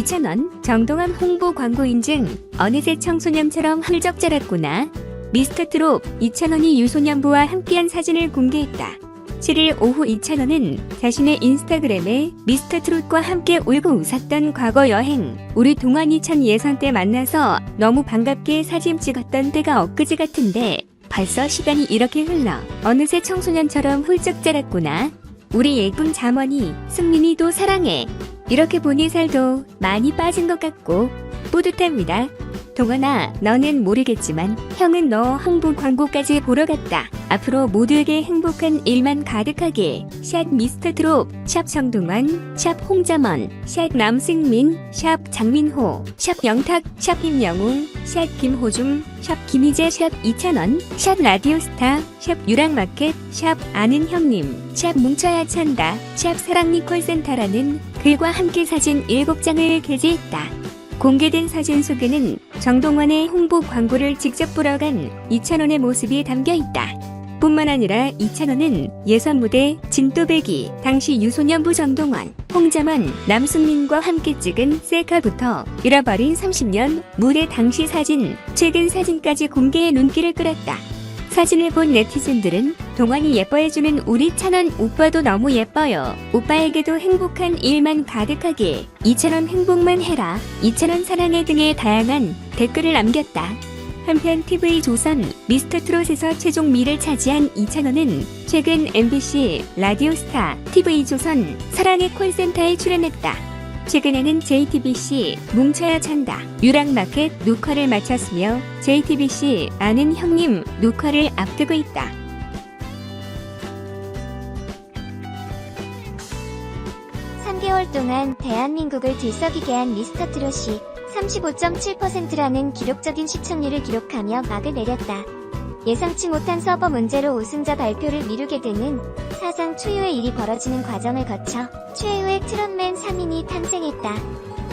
2,000원. 정동원 홍보 광고 인증. 어느새 청소년처럼 훌쩍 자랐구나. 미스터트롯 2,000원이 유소년부와 함께한 사진을 공개했다. 7일 오후 2,000원은 자신의 인스타그램에 미스터트롯과 함께 울고 웃었던 과거 여행, 우리 동안이 천 예선 때 만나서 너무 반갑게 사진 찍었던 때가 엊그제 같은데 벌써 시간이 이렇게 흘러 어느새 청소년처럼 훌쩍 자랐구나. 우리 예쁜 자머니 승민이도 사랑해. 이렇게 보니 살도 많이 빠진 것 같고 뿌듯합니다. 동원아, 너는 모르겠지만 형은 너 홍보 광고까지 보러 갔다. 앞으로 모두에게 행복한 일만 가득하게. 샷 미스터트롯, 샵 정동원, 샵 홍자먼, 샵 남승민, 샵 장민호, 샵 영탁, 샵 임영웅, 샵 김호중, 샵 김희재, 샵 2,000원, 샵 라디오스타, 샵 유랑마켓, 샵 아는 형님, 샵 뭉쳐야 찬다, 샵 사랑니 콜센터라는 글과 함께 사진 7장을 게재했다. 공개된 사진 속에는 정동원의 홍보 광고를 직접 보러 간 2,000원의 모습이 담겨있다. 뿐만 아니라 2,000원은 예선 무대 진또배기, 당시 유소년부 정동원, 홍자먼, 남승민과 함께 찍은 셀카부터 잃어버린 30년 무대 당시 사진, 최근 사진까지 공개해 눈길을 끌었다. 사진을 본 네티즌들은 동원이 예뻐해주는 우리 1,000원 오빠도 너무 예뻐요. 오빠에게도 행복한 일만 가득하게. 2,000원 행복만 해라. 2,000원 사랑해 등의 다양한 댓글을 남겼다. 한편 TV조선 미스터트롯에서 최종 미를 차지한 2,000원은 최근 MBC, 라디오스타, TV조선, 사랑의 콜센터에 출연했다. 최근에는 JTBC 뭉쳐야 찬다, 유랑마켓 녹화를 마쳤으며 JTBC 아는 형님 녹화를 앞두고 있다. (3개월) 동안 대한민국을 들썩이게 한 미스터트롯이 35.7%라는 기록적인 시청률을 기록하며 막을 내렸다. 예상치 못한 서버 문제로 우승자 발표를 미루게 되는 사상 초유의 일이 벌어지는 과정을 거쳐 최후의 트롯맨 3인이 탄생했다.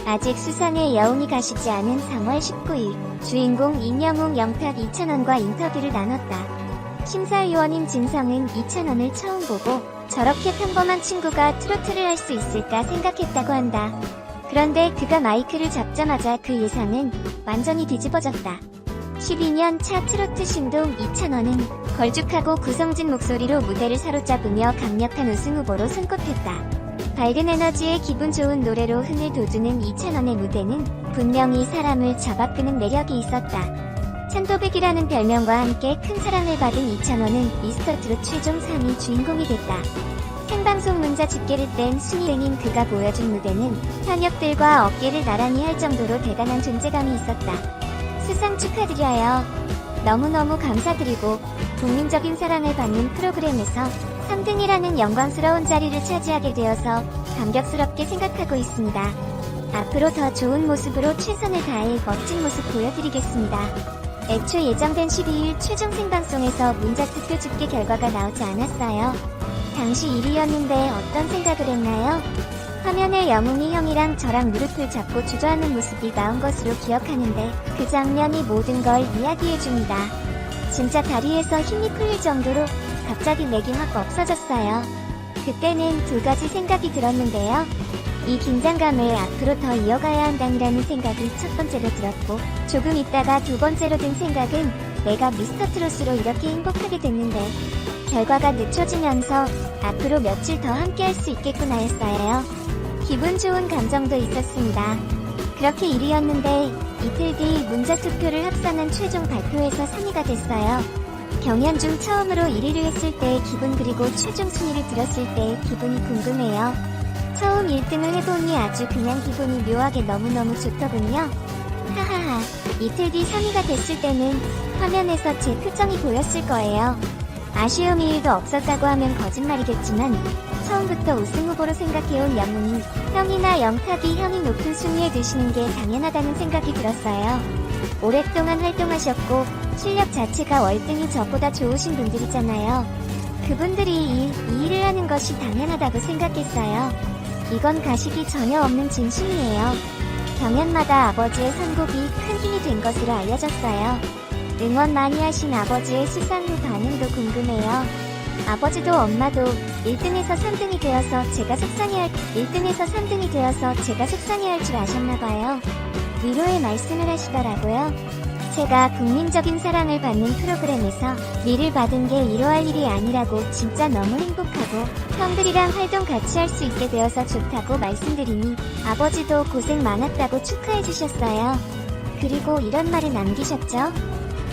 아직 수상의 여운이 가시지 않은 3월 19일 주인공 임영웅, 영탁, 2,000원과 인터뷰를 나눴다. 심사위원인 진성은 2,000원을 처음 보고 저렇게 평범한 친구가 트로트를 할 수 있을까 생각했다고 한다. 그런데 그가 마이크를 잡자마자 그 예상은 완전히 뒤집어졌다. 12년 차 트로트 신동 2,0원은 걸쭉하고 구성진 목소리로 무대를 사로잡으며 강력한 우승 후보로 손꼽혔다. 밝은 에너지에 기분 좋은 노래로 흥을 돋우는 2,0원의 무대는 분명히 사람을 잡아끄는 매력이 있었다. 찬도백이라는 별명과 함께 큰 사랑을 받은 2,0원은 미스터트롯 최종 3위 주인공이 됐다. 생방송 문자 집계를 뗀 순위행인 그가 보여준 무대는 현역들과 어깨를 나란히 할 정도로 대단한 존재감이 있었다. 수상 축하드려요. 너무너무 감사드리고 국민적인 사랑을 받는 프로그램에서 3등이라는 영광스러운 자리를 차지하게 되어서 감격스럽게 생각하고 있습니다. 앞으로 더 좋은 모습으로 최선을 다해 멋진 모습 보여드리겠습니다. 애초 예정된 12일 최종 생방송에서 문자투표 집계 결과가 나오지 않았어요. 당시 1위였는데 어떤 생각을 했나요? 화면에 영웅이 형이랑 저랑 무릎을 잡고 주저하는 모습이 나온 것으로 기억하는데 그 장면이 모든 걸 이야기해줍니다. 진짜 다리에서 힘이 풀릴 정도로 갑자기 맥이 확 없어졌어요. 그때는 두 가지 생각이 들었는데요. 이 긴장감을 앞으로 더 이어가야 한다는 생각이 첫 번째로 들었고, 조금 있다가 두 번째로 든 생각은 내가 미스터트롯으로 이렇게 행복하게 됐는데 결과가 늦춰지면서 앞으로 며칠 더 함께할 수 있겠구나였어요. 기분 좋은 감정도 있었습니다. 그렇게 1위였는데 이틀 뒤 문자투표를 합산한 최종 발표에서 3위가 됐어요. 경연 중 처음으로 1위를 했을 때의 기분 그리고 최종 순위를 들었을 때의 기분이 궁금해요. 처음 1등을 해보니 아주 그냥 기분이 묘하게 너무너무 좋더군요. 하하하. 이틀 뒤 3위가 됐을 때는 화면에서 제 표정이 보였을 거예요. 아쉬움이 1도 없었다고 하면 거짓말이겠지만 처음부터 우승 후보로 생각해온 영웅이 형이나 영탁이 형이 높은 순위에 드시는 게 당연하다는 생각이 들었어요. 오랫동안 활동하셨고 실력 자체가 월등히 저보다 좋으신 분들이잖아요. 그분들이 이 일을 하는 것이 당연하다고 생각했어요. 이건 가식이 전혀 없는 진심이에요. 경연마다 아버지의 선곡이 큰 힘이 된 것으로 알려졌어요. 응원 많이 하신 아버지의 수상 후 반응도 궁금해요. 아버지도 엄마도 1등에서 3등이 되어서 제가 속상해할 줄 아셨나봐요. 위로의 말씀을 하시더라고요. 제가 국민적인 사랑을 받는 프로그램에서 미를 받은 게 이러할 일이 아니라고 진짜 너무 행복하고 형들이랑 활동 같이 할 수 있게 되어서 좋다고 말씀드리니 아버지도 고생 많았다고 축하해 주셨어요. 그리고 이런 말을 남기셨죠.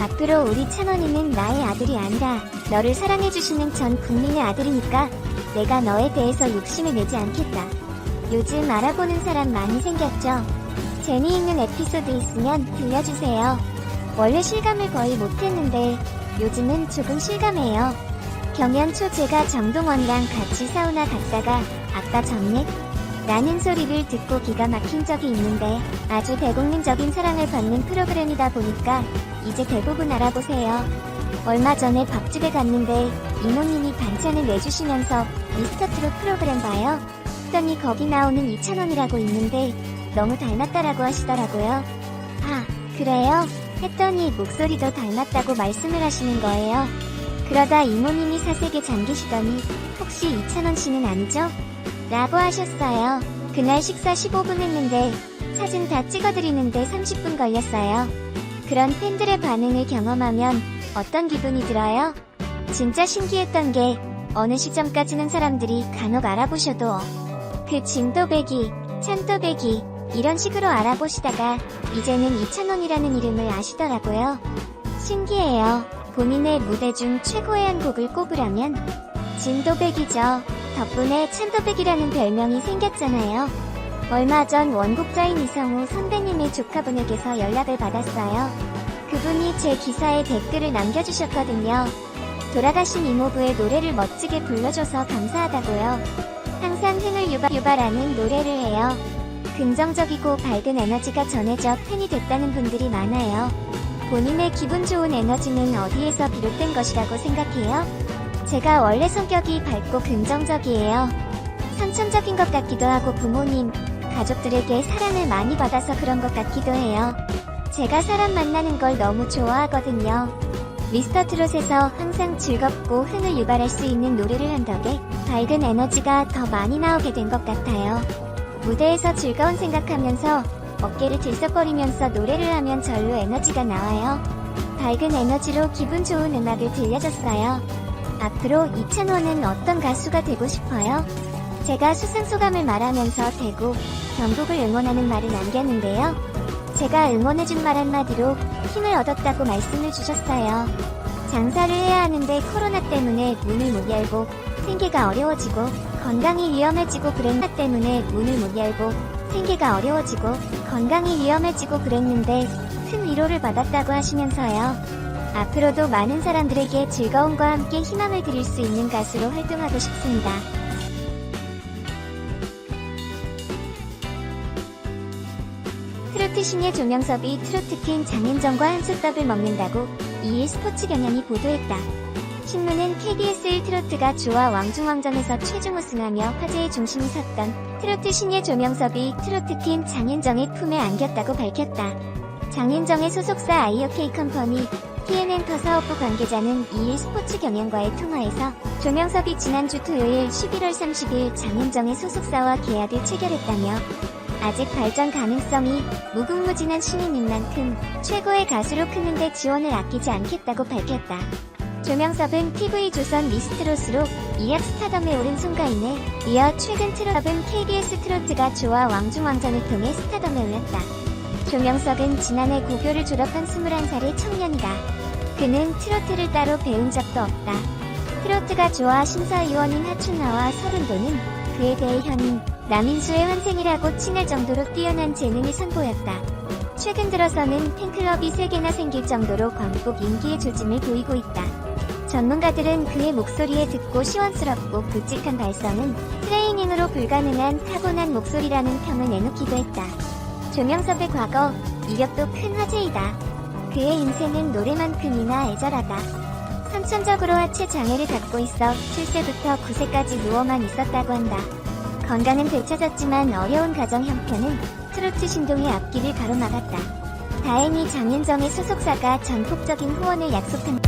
앞으로 우리 찬원이는 나의 아들이 아니라 너를 사랑해주시는 전 국민의 아들이니까 내가 너에 대해서 욕심을 내지 않겠다. 요즘 알아보는 사람 많이 생겼죠? 재미있는 에피소드 있으면 들려주세요. 원래 실감을 거의 못했는데 요즘은 조금 실감해요. 경연 초 제가 정동원이랑 같이 사우나 갔다가 아까 전넷? 라는 소리를 듣고 기가 막힌 적이 있는데 아주 대국민적인 사랑을 받는 프로그램이다 보니까 이제 대부분 알아보세요. 얼마 전에 밥집에 갔는데 이모님이 반찬을 내주시면서 미스터트롯 프로그램 봐요. 했더니 거기 나오는 이찬원이라고 있는데 너무 닮았다라고 하시더라고요. 아, 그래요? 했더니 목소리도 닮았다고 말씀을 하시는 거예요. 그러다 이모님이 사색에 잠기시더니 혹시 이찬원 씨는 아니죠? 라고 하셨어요. 그날 식사 15분 했는데 사진 다 찍어드리는데 30분 걸렸어요. 그런 팬들의 반응을 경험하면 어떤 기분이 들어요? 진짜 신기했던 게 어느 시점까지는 사람들이 간혹 알아보셔도 그 진또배기, 찬또배기 이런 식으로 알아보시다가 이제는 이찬원이라는 이름을 아시더라고요. 신기해요. 본인의 무대 중 최고의 한 곡을 꼽으라면 진또배기죠. 덕분에 찬또배기라는 별명이 생겼잖아요. 얼마 전 원곡자인 이성우 선배님의 조카분에게서 연락을 받았어요. 그분이 제 기사에 댓글을 남겨주셨거든요. 돌아가신 이모부의 노래를 멋지게 불러줘서 감사하다고요. 항상 흥을 유발하는 노래를 해요. 긍정적이고 밝은 에너지가 전해져 팬이 됐다는 분들이 많아요. 본인의 기분 좋은 에너지는 어디에서 비롯된 것이라고 생각해요? 제가 원래 성격이 밝고 긍정적이에요. 선천적인 것 같기도 하고 부모님, 가족들에게 사랑을 많이 받아서 그런 것 같기도 해요. 제가 사람 만나는 걸 너무 좋아하거든요. 미스터트롯에서 항상 즐겁고 흥을 유발할 수 있는 노래를 한 덕에 밝은 에너지가 더 많이 나오게 된 것 같아요. 무대에서 즐거운 생각하면서 어깨를 들썩거리면서 노래를 하면 절로 에너지가 나와요. 밝은 에너지로 기분 좋은 음악을 들려줬어요. 앞으로 이찬원은 어떤 가수가 되고 싶어요? 제가 수상소감을 말하면서 대구, 경북을 응원하는 말을 남겼는데요. 제가 응원해준 말 한마디로 힘을 얻었다고 말씀을 주셨어요. 장사를 해야 하는데 코로나 때문에 문을 못 열고 생계가 어려워지고 건강이 위험해지고 그랬는데 큰 위로를 받았다고 하시면서요. 앞으로도 많은 사람들에게 즐거움과 함께 희망을 드릴 수 있는 가수로 활동하고 싶습니다. 트로트 신예 조명섭이 트로트퀸 장윤정과 한솥밥을 먹는다고 2일 스포츠 경향이 보도했다. 신문은 KBS 1 트로트가 주와 왕중왕전에서 최종 우승하며 화제의 중심이 섰던 트로트 신예 조명섭이 트로트퀸 장윤정의 품에 안겼다고 밝혔다. 장윤정의 소속사 아이오케이 컴퍼니 TNN 사업부 관계자는 2일 스포츠 경향과의 통화에서 조명섭이 지난주 토요일 11월 30일 장윤정의 소속사와 계약을 체결했다며 아직 발전 가능성이 무궁무진한 신인인 만큼 최고의 가수로 크는데 지원을 아끼지 않겠다고 밝혔다. 조명섭은 TV조선 미스트롯으로 이약 스타덤에 오른 송가인에 이어 최근 트롯은 KBS 트로트가 조와 왕중왕전을 통해 스타덤에 올랐다. 조명섭은 지난해 고교를 졸업한 21살의 청년이다. 그는 트로트를 따로 배운 적도 없다. 트로트가 조와 심사위원인 하춘나와 서른도는 그에 대해 현인, 남인수의 환생이라고 칭할 정도로 뛰어난 재능을 선보였다. 최근 들어서는 팬클럽이 3개나 생길 정도로 광복 인기의 조짐을 보이고 있다. 전문가들은 그의 목소리에 듣고 시원스럽고 굵직한 발성은 트레이닝으로 불가능한 타고난 목소리라는 평을 내놓기도 했다. 조명섭의 과거, 이력도 큰 화제이다. 그의 인생은 노래만큼이나 애절하다. 선천적으로 하체 장애를 갖고 있어 7세부터 9세까지 누워만 있었다고 한다. 건강은 되찾았지만 어려운 가정 형편은 트로트 신동의 앞길을 가로막았다. 다행히 장윤정의 소속사가 전폭적인 후원을 약속한